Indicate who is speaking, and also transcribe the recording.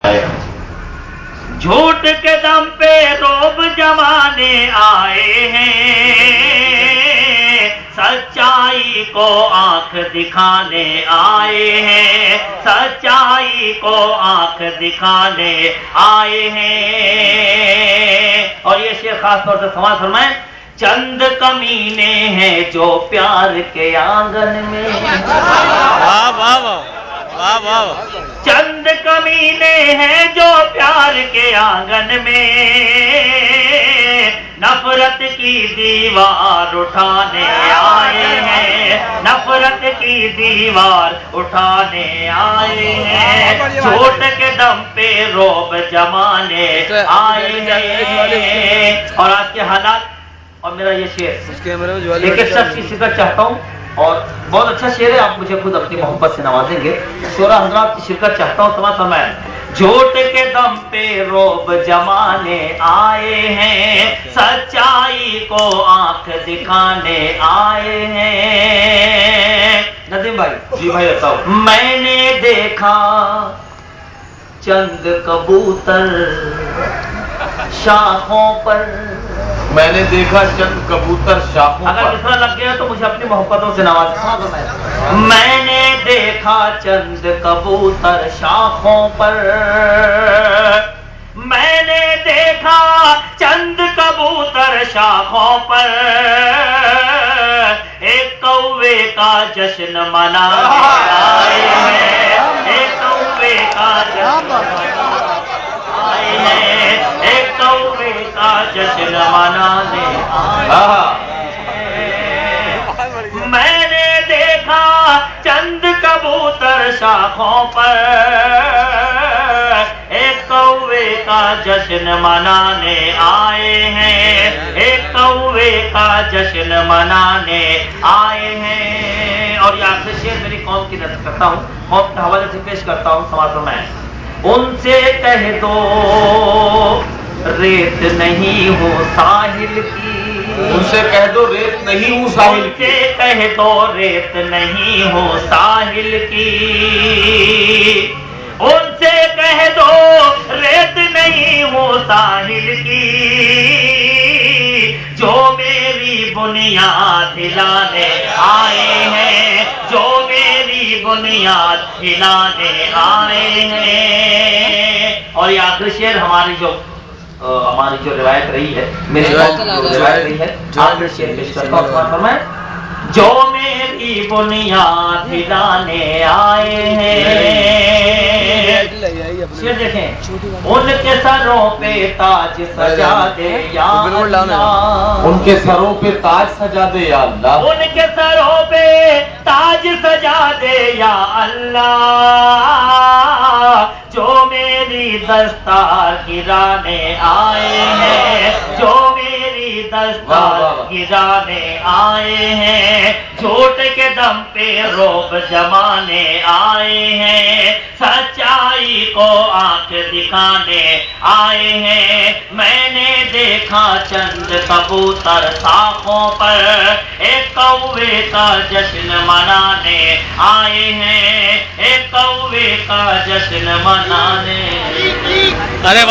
Speaker 1: جھوٹ کے دم پہ روب جمانے آئے ہیں، سچائی کو آنکھ دکھانے آئے ہیں، سچائی کو آنکھ دکھانے آئے ہیں۔ اور یہ شعر خاص طور سے سماعت فرمائیں، چند کمینے ہیں جو پیار کے آنگن میں،
Speaker 2: واہ واہ واہ واہ واہ،
Speaker 1: چند کمینے ہیں جو پیار کے آنگن میں نفرت کی دیوار اٹھانے آئے ہیں، نفرت کی دیوار اٹھانے آئے ہیں، جھوٹ کے دم پہ روب جمانے آئے ہیں۔ اور آج کے حالات اور میرا یہ شعر ایک شخص کی شکایت چاہتا ہوں، اور بہت اچھا شعر ہے، آپ مجھے خود اپنی محبت سے نوازیں گے۔ شعراء حضرات کی شرکت چاہتا ہوں، سماعت فرمائیں۔ جھوٹ کے دم پہ روب جمانے آئے ہیں، سچائی کو آنکھ دکھانے آئے ہیں۔ ندیم بھائی،
Speaker 2: جی بھائی بتاؤ۔
Speaker 1: میں نے دیکھا چند کبوتر شاخوں پر،
Speaker 2: میں نے دیکھا چند کبوتر شاخوں
Speaker 1: اگر
Speaker 2: پر،
Speaker 1: دوسرا لگ گیا تو مجھے اپنی محبتوں سے نوازیں۔ میں نے دیکھا چند کبوتر شاخوں پر، میں نے دیکھا چند کبوتر شاخوں پر، ایک کوے کا جشن منانے آئے ہیں، ایک کوے کا جشن آئے ہیں، ایک کوے کا جشن منانے آئے ہیں۔ میں نے دیکھا چند کبوتر شاخوں پر، ایک کوے کا جشن منانے آئے ہیں، ایک کوے کا جشن منانے آئے ہیں۔ اور یہ آخری شعر میری قوم کی نظر کرتا ہوں، قوم کے حوالے سے پیش کرتا ہوں، سماعت فرمائیں۔ ان سے کہہ دو ریت نہیں ہوں ساحل کی،
Speaker 2: ان سے کہہ دو ریت نہیں ہوں ساحل کی،
Speaker 1: ان سے کہہ دو ریت نہیں ہوں ساحل کی، ان سے کہہ دو ریت نہیں ہوں ساحل کی، جو میری بنیاد ہلانے آئے ہیں، جو میری بنیاد ہلانے آئے ہیں۔ اور یہ آخری شعر ہماری جو روایت رہی ہے، میرے قوم کی جو روایت رہی ہے، آخری شعر پیش کرتا ہوں، سماعت فرمائیں۔ جو میری بنیاد ہلانے آئے ہیں، شعر دیکھیں، ان کے سروں پہ تاج سجا دے یا اللہ،
Speaker 2: ان کے سروں پہ تاج سجا دے یا اللہ،
Speaker 1: ان کے سروں پہ تاج سجا دے یا اللہ، جو میری دستار گرانے آئے ہیں، جو میری دستار گرانے آئے ہیں، جھوٹ کے دم پہ روب جمانے آئے ہیں، سچائی کو آنکھ دکھانے آئے ہیں۔ میں نے دیکھا چند کبوتر شاخوں پر، ایک کوے کا جشن منانے آئے ہیں، ایک کوے کا جشن منانے۔
Speaker 2: ارے